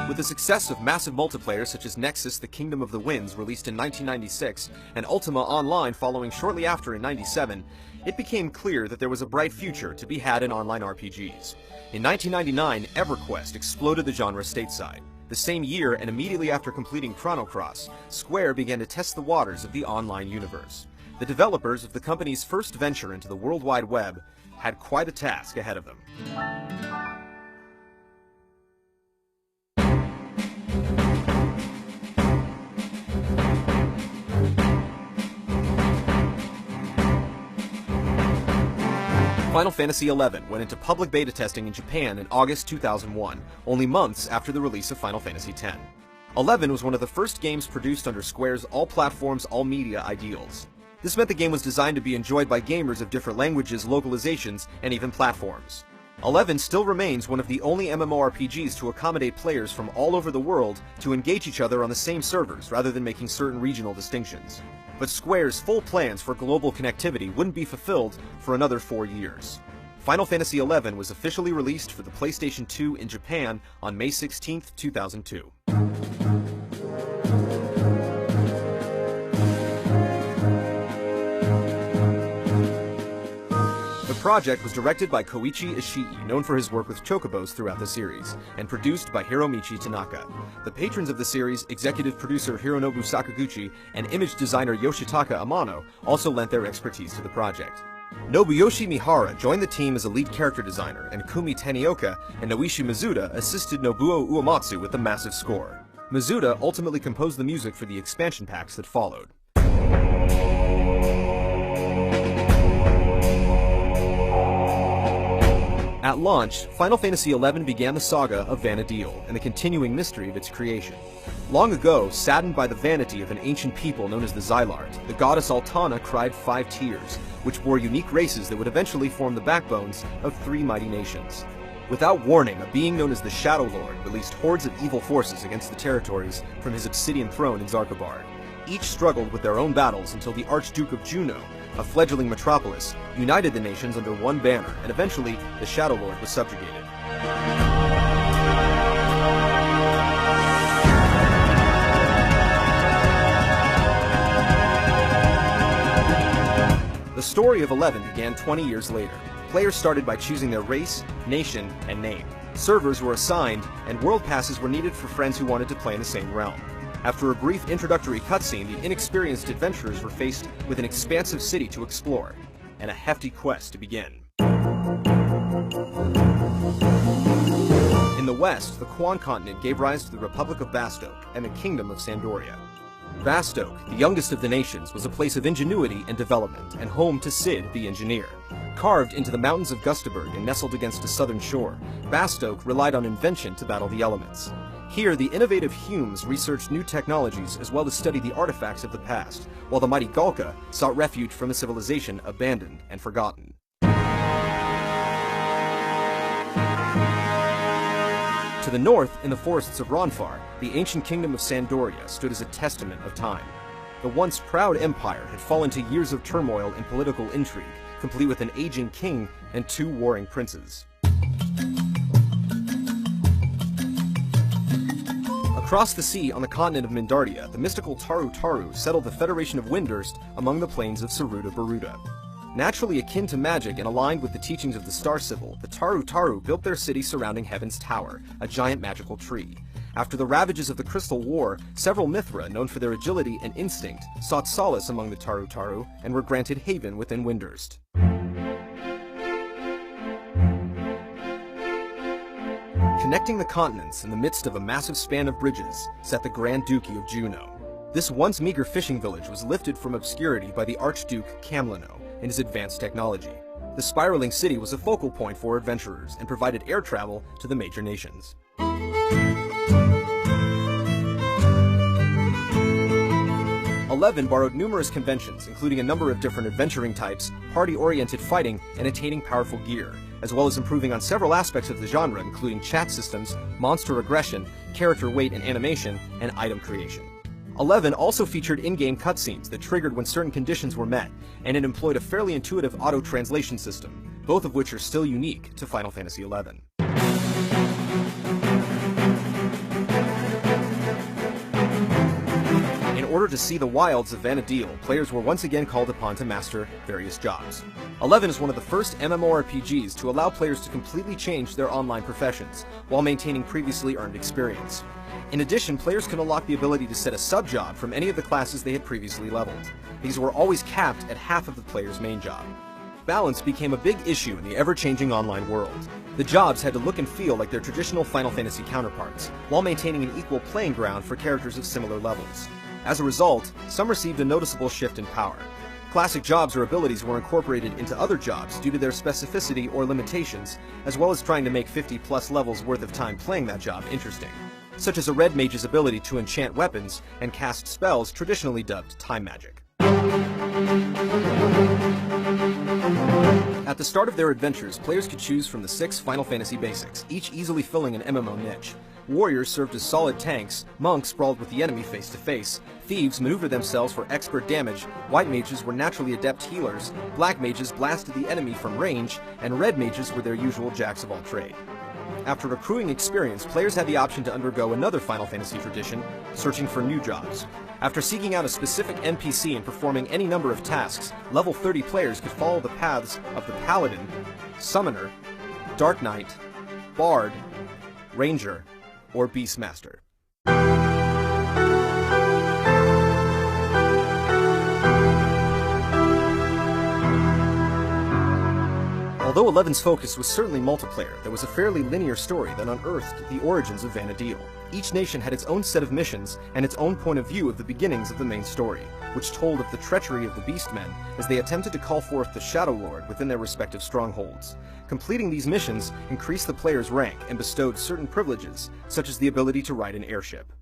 With the success of massive multiplayer such as Nexus: The Kingdom of the Winds released in 1996 and Ultima Online following shortly after in 97, it became clear that there was a bright future to be had in online RPGs. In 1999, EverQuest exploded the genre stateside. The same year, and immediately after completing Chrono Cross, Square began to test the waters of the online universe. The developers of the company's first venture into the World Wide Web had quite a task ahead of them. Final Fantasy XI went into public beta testing in Japan in August 2001, only months after the release of Final Fantasy X. XI was one of the first games produced under Square's all-platforms, all-media ideals. This meant the game was designed to be enjoyed by gamers of different languages, localizations, and even platforms. XI still remains one of the only MMORPGs to accommodate players from all over the world to engage each other on the same servers rather than making certain regional distinctions. But Square's full plans for global connectivity wouldn't be fulfilled for another 4 years. Final Fantasy XI was officially released for the PlayStation 2 in Japan on May 16, 2002. The project was directed by Koichi Ishii, known for his work with chocobos throughout the series, and produced by Hiromichi Tanaka. The patrons of the series, executive producer Hironobu Sakaguchi and image designer Yoshitaka Amano, also lent their expertise to the project. Nobuyoshi Mihara joined the team as a lead character designer, and Kumi Tanioka and Noishi Mizuta assisted Nobuo Uematsu with the massive score. Mizuta ultimately composed the music for the expansion packs that followed. At launch, Final Fantasy XI began the saga of Vana'diel and the continuing mystery of its creation. Long ago, saddened by the vanity of an ancient people known as the Xylart, the goddess Altana cried 5 tears, which bore unique races that would eventually form the backbones of 3 mighty nations. Without warning, a being known as the Shadow Lord released hordes of evil forces against the territories from his obsidian throne in Zarkabard. Each struggled with their own battles until the Archduke of Juno, a fledgling metropolis, united the nations under one banner, and eventually the Shadow Lord was subjugated. The story of XI began 20 years later. Players started by choosing their race, nation, and name. Servers were assigned, and world passes were needed for friends who wanted to play in the same realm. After a brief introductory cutscene, the inexperienced adventurers were faced with an expansive city to explore, and a hefty quest to begin. In the west, the Quan continent gave rise to the Republic of Bastok and the Kingdom of Sandoria. Bastok, the youngest of the nations, was a place of ingenuity and development, and home to Cid the Engineer. Carved into the mountains of Gustaberg and nestled against a southern shore, Bastok relied on invention to battle the elements. Here, the innovative Humes researched new technologies as well as studied the artifacts of the past, while the mighty Galka sought refuge from a civilization abandoned and forgotten. To the north, in the forests of Ronfar, the ancient kingdom of Sandoria stood as a testament of time. The once proud empire had fallen to years of turmoil and political intrigue, complete with an aging king and 2 warring princes. Across the sea on the continent of Mindardia, the mystical Taru Taru settled the Federation of Windurst among the plains of Saruda Baruda. Naturally akin to magic and aligned with the teachings of the Star Sibyl, the Taru Taru built their city surrounding Heaven's Tower, a giant magical tree. After the ravages of the Crystal War, several Mithra, known for their agility and instinct, sought solace among the Taru Taru and were granted haven within Windurst. Connecting the continents in the midst of a massive span of bridges sat the Grand Duchy of Juno. This once meager fishing village was lifted from obscurity by the Archduke Camlino and his advanced technology. The spiraling city was a focal point for adventurers and provided air travel to the major nations. XI borrowed numerous conventions, including a number of different adventuring types, party-oriented fighting, and attaining powerful gear, as well as improving on several aspects of the genre, including chat systems, monster aggression, character weight and animation, and item creation. XI also featured in-game cutscenes that triggered when certain conditions were met, and it employed a fairly intuitive auto-translation system, both of which are still unique to Final Fantasy XI. order to see the wilds of Vana'diel, players were once again called upon to master various jobs. 11 is one of the first MMORPGs to allow players to completely change their online professions, while maintaining previously earned experience. In addition, players can unlock the ability to set a sub-job from any of the classes they had previously leveled. These were always capped at half of the player's main job. Balance became a big issue in the ever-changing online world. The jobs had to look and feel like their traditional Final Fantasy counterparts, while maintaining an equal playing ground for characters of similar levels. As a result, some received a noticeable shift in power. Classic jobs or abilities were incorporated into other jobs due to their specificity or limitations, as well as trying to make 50+ levels worth of time playing that job interesting, such as a red mage's ability to enchant weapons and cast spells traditionally dubbed time magic. At the start of their adventures, players could choose from the 6 Final Fantasy basics, each easily filling an MMO niche. Warriors served as solid tanks, monks sprawled with the enemy face to face, thieves maneuvered themselves for expert damage, white mages were naturally adept healers, black mages blasted the enemy from range, and red mages were their usual jacks of all trade. After accruing experience, players had the option to undergo another Final Fantasy tradition, searching for new jobs. After seeking out a specific NPC and performing any number of tasks, level 30 players could follow the paths of the Paladin, Summoner, Dark Knight, Bard, Ranger, or Beastmaster. Although 11's focus was certainly multiplayer, there was a fairly linear story that unearthed the origins of Vana'diel. Each nation had its own set of missions and its own point of view of the beginnings of the main story, which told of the treachery of the Beastmen as they attempted to call forth the Shadow Lord within their respective strongholds. Completing these missions increased the player's rank and bestowed certain privileges, such as the ability to ride an airship.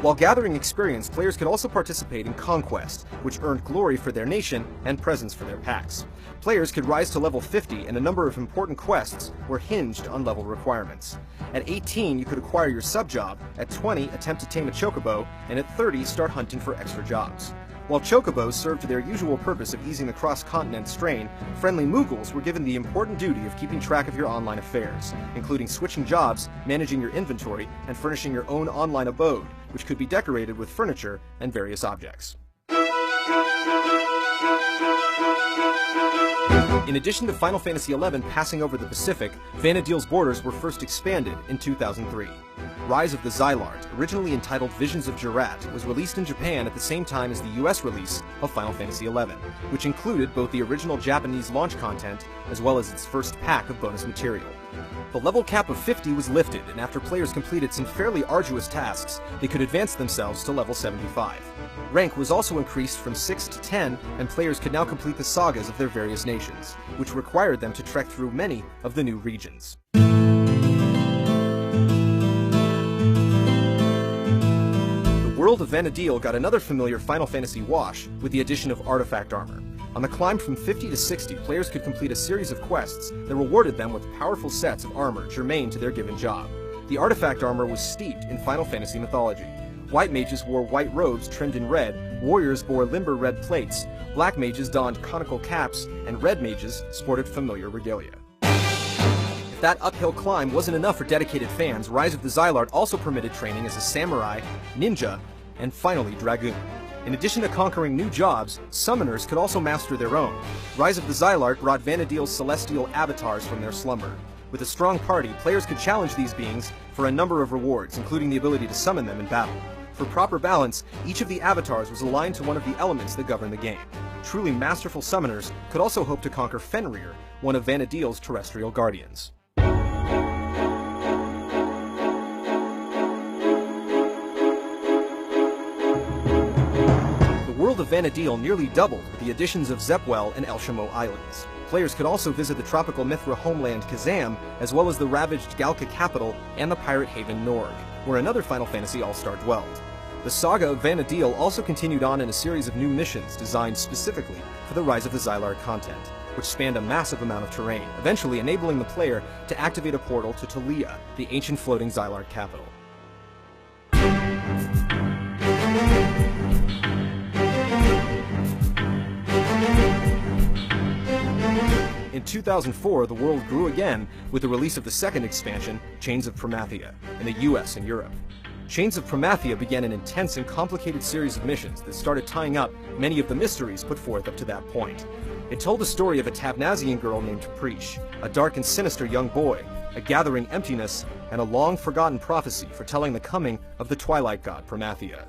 While gathering experience, players could also participate in Conquest, which earned glory for their nation and presents for their packs. Players could rise to level 50, and a number of important quests were hinged on level requirements. At 18, you could acquire your sub-job, at 20, attempt to tame a chocobo, and at 30, start hunting for extra jobs. While chocobos served their usual purpose of easing the cross-continent strain, friendly Moogles were given the important duty of keeping track of your online affairs, including switching jobs, managing your inventory, and furnishing your own online abode, which could be decorated with furniture and various objects. In addition to Final Fantasy XI passing over the Pacific, Vana'diel's borders were first expanded in 2003. Rise of the Xylart, originally entitled Visions of Jurat, was released in Japan at the same time as the US release of Final Fantasy XI, which included both the original Japanese launch content as well as its first pack of bonus material. The level cap of 50 was lifted, and after players completed some fairly arduous tasks, they could advance themselves to level 75. Rank was also increased from 6 to 10, and players could now complete the sagas of their various nations, which required them to trek through many of the new regions. The world of Vana'diel got another familiar Final Fantasy wash with the addition of artifact armor. On the climb from 50 to 60, players could complete a series of quests that rewarded them with powerful sets of armor germane to their given job. The artifact armor was steeped in Final Fantasy mythology. White mages wore white robes trimmed in red, warriors bore limber red plates, black mages donned conical caps, and red mages sported familiar regalia. If that uphill climb wasn't enough for dedicated fans, Rise of the Xylart also permitted training as a samurai, ninja, and finally dragoon. In addition to conquering new jobs, summoners could also master their own. Rise of the Xylart brought Vana'diel's celestial avatars from their slumber. With a strong party, players could challenge these beings for a number of rewards, including the ability to summon them in battle. For proper balance, each of the avatars was aligned to one of the elements that govern the game. Truly masterful summoners could also hope to conquer Fenrir, one of Vana'diel's terrestrial guardians. The world of Vana'diel nearly doubled with the additions of Zepwell and Elshamo Islands. Players could also visit the tropical Mithra homeland Kazam, as well as the ravaged Galka capital and the pirate haven Norg, where another Final Fantasy all-star dwelled. The saga of Vana'diel also continued on in a series of new missions designed specifically for the Rise of the Xylart content, which spanned a massive amount of terrain, eventually enabling the player to activate a portal to Talia, the ancient floating Xylart capital. In in 2004 the world grew again with the release of the second expansion, Chains of Promathia, in the US and Europe. Chains of Promathia began an intense and complicated series of missions that started tying up many of the mysteries put forth up to that point. It told the story of a Tabnazian girl named Preesh, a dark and sinister young boy, a gathering emptiness, and a long-forgotten prophecy foretelling the coming of the Twilight god Promathia.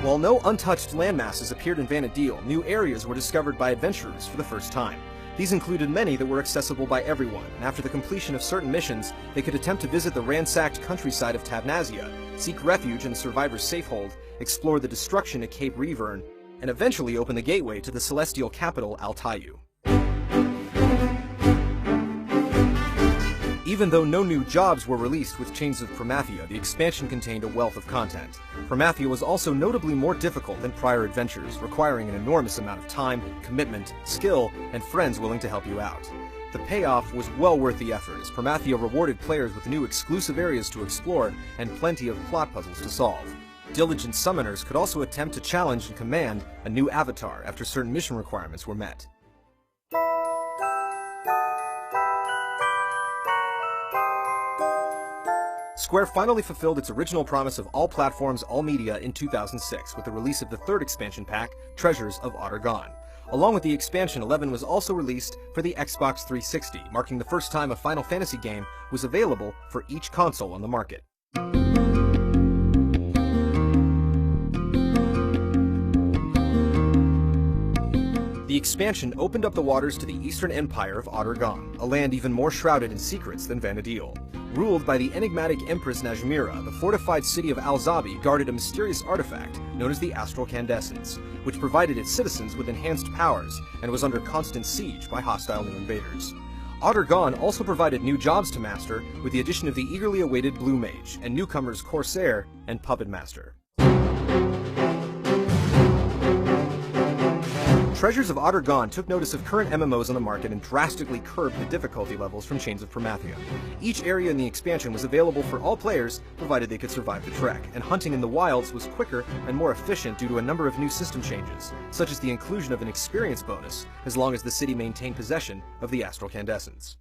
While no untouched landmasses appeared in Vana'diel, new areas were discovered by adventurers for the first time. These included many that were accessible by everyone, and after the completion of certain missions, they could attempt to visit the ransacked countryside of Tabnazia, seek refuge in the survivor's safehold, explore the destruction at Cape Reavern, and eventually open the gateway to the celestial capital Altayu. Even though no new jobs were released with Chains of Promathia, the expansion contained a wealth of content. Promathia was also notably more difficult than prior adventures, requiring an enormous amount of time, commitment, skill, and friends willing to help you out. The payoff was well worth the effort, as Promathia rewarded players with new exclusive areas to explore and plenty of plot puzzles to solve. Diligent summoners could also attempt to challenge and command a new avatar after certain mission requirements were met. Square finally fulfilled its original promise of all platforms, all media in 2006 with the release of the third expansion pack, Treasures of Otter Gone. Along with the expansion, 11 was also released for the Xbox 360, marking the first time a Final Fantasy game was available for each console on the market. The expansion opened up the waters to the Eastern Empire of Otter Gone, a land even more shrouded in secrets than Vana'diel. Ruled by the enigmatic Empress Najmira, the fortified city of Al-Zabi guarded a mysterious artifact known as the Astral Candescence, which provided its citizens with enhanced powers and was under constant siege by hostile new invaders. Otter Gone also provided new jobs to master with the addition of the eagerly awaited Blue Mage and newcomers Corsair and Puppet Master. Treasures of Otter Gone took notice of current MMOs on the market and drastically curbed the difficulty levels from Chains of Promathia. Each area in the expansion was available for all players, provided they could survive the trek, and hunting in the wilds was quicker and more efficient due to a number of new system changes, such as the inclusion of an experience bonus, as long as the city maintained possession of the Astral Candescence.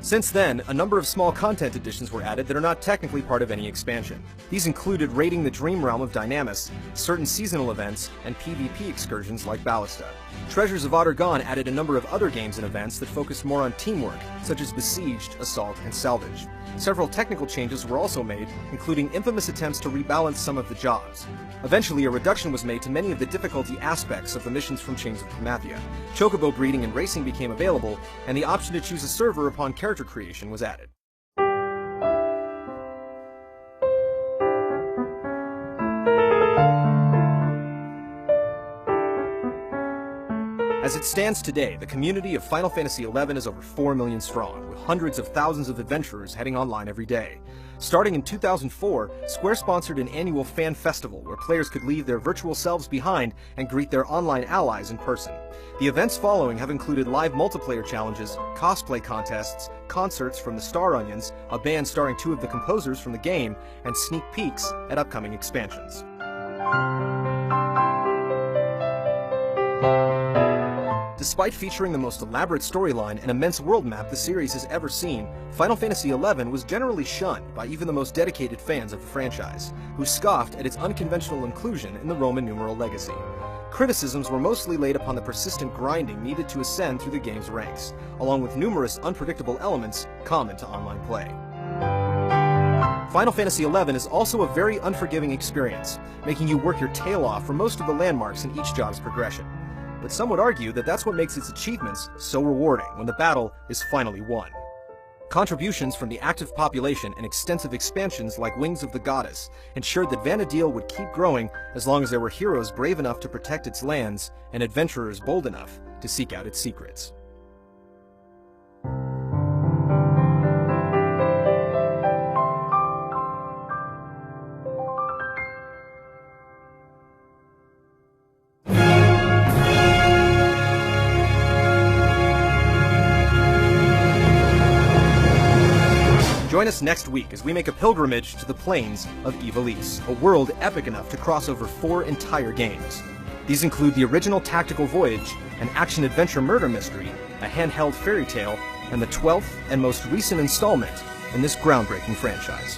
Since then, a number of small content additions were added that are not technically part of any expansion. These included raiding the Dream Realm of Dynamis, certain seasonal events, and PvP excursions like Ballista. Treasures of Otter Gone added a number of other games and events that focused more on teamwork, such as Besieged, Assault, and Salvage. Several technical changes were also made, including infamous attempts to rebalance some of the jobs. Eventually, a reduction was made to many of the difficulty aspects of the missions from Chains of Promathia. Chocobo breeding and racing became available, and the option to choose a server upon character creation was added. As it stands today, the community of Final Fantasy XI is over 4 million strong, with hundreds of thousands of adventurers heading online every day. Starting in 2004, Square sponsored an annual fan festival where players could leave their virtual selves behind and greet their online allies in person. The events following have included live multiplayer challenges, cosplay contests, concerts from the Star Onions, a band starring 2 of the composers from the game, and sneak peeks at upcoming expansions. Despite featuring the most elaborate storyline and immense world map the series has ever seen, Final Fantasy XI was generally shunned by even the most dedicated fans of the franchise, who scoffed at its unconventional inclusion in the Roman numeral legacy. Criticisms were mostly laid upon the persistent grinding needed to ascend through the game's ranks, along with numerous unpredictable elements common to online play. Final Fantasy XI is also a very unforgiving experience, making you work your tail off for most of the landmarks in each job's progression. But some would argue that that's what makes its achievements so rewarding when the battle is finally won. Contributions from the active population and extensive expansions like Wings of the Goddess ensured that Vana'diel would keep growing as long as there were heroes brave enough to protect its lands and adventurers bold enough to seek out its secrets. Join us next week as we make a pilgrimage to the plains of Ivalice, a world epic enough to cross over 4 entire games. These include the original Tactical Voyage, an action-adventure murder mystery, a handheld fairy tale, and the 12th and most recent installment in this groundbreaking franchise.